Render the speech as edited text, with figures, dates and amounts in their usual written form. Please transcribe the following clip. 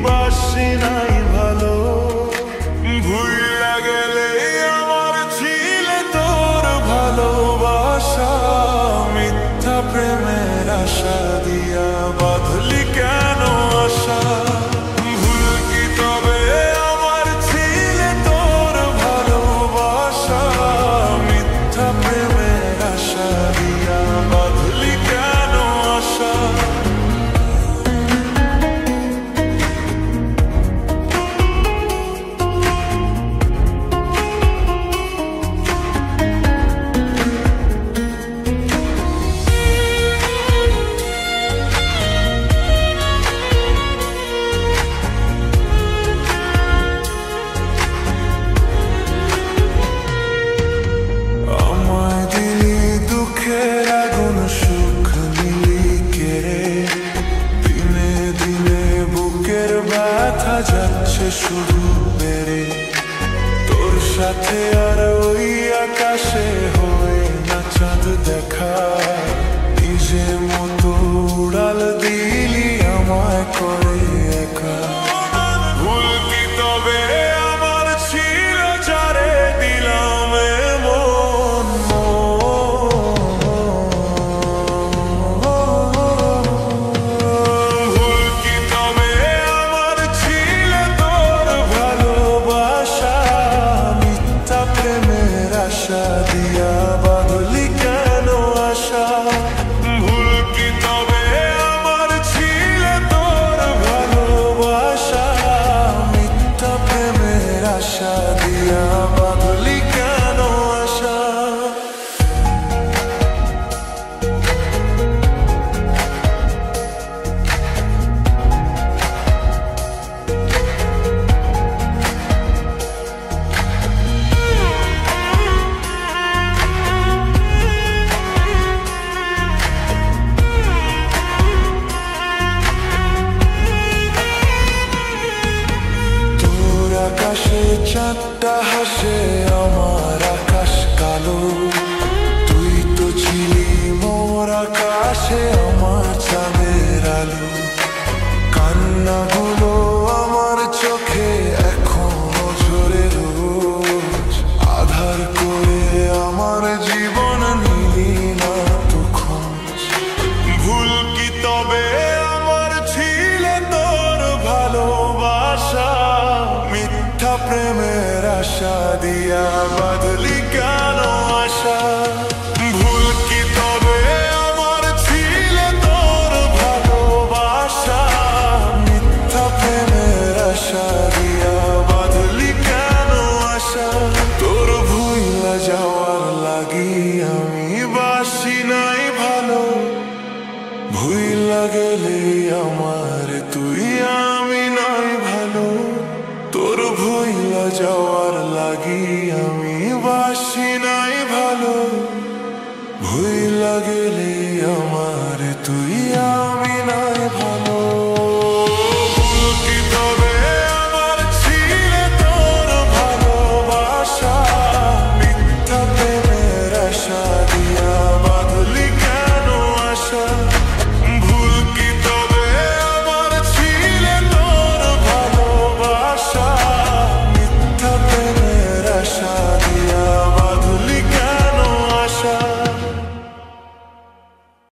বাসি নাই ভালো, ভুইলা গেলে আমার ছিল তোর ভালোবাসা। মিথ্যা প্রেমের আশা দিয়া বাঁধলি কেন আশা? ভুল কি তবে আমার ছিল তোর ভালোবাসা? মিথ্যা প্রেমের আশা দিয়া বাঁধলি কেন আশা? যাচ্ছে শুধু বেড়ে, তোর সাথে আর ওই আকাশে হয় না চাঁদ দেখা। নিজের মতো উড়াল দিলি আমায় করে একা। ভুল কি তবে আমার ছিল যারে দিলাম এমন ভুল কি তবে আমার ছিল তোর ভালোবাসা? মিথ্যা প্রেমের আশা দিয়া বাঁধলি কেন আশা? ভুল কি তবে আমার ছিল তোর ভালোবাসা? মিথ্যা প্রেমের আশা দিয়া বাঁধলি কেন আশা? আকাশে চাঁদটা হাসে, আমার আকাশ কালো। তুই তো ছিলি মোর আকাশে, আমার চাঁদের আলো। কান্নাগুলো আমার চোখে এখনো ঝরে রোজ। আধার করে আমার জীবন নিলি না তো খোঁজ। ভুল কি তবে আমার ছিল তোর ভালোবাসা? মিথ্যা প্রেমের আশা দিয়া বাঁধলি কেন আশা? ভুল কি তবে আমার ছিল তোর ভালোবাসা? মিথ্যা প্রেমের আশা দিয়া বাঁধলি কেন আশা? তোর ভুইলা যাওয়ার লাগি আমি বাসি নাই ভালো, ভুইলা গেলে আমার তুই আমি নাই ভালো। তোর ভুইলা যাওয়ার লাগি আমি বাসি নাই ভালো, ভুইলা গেলে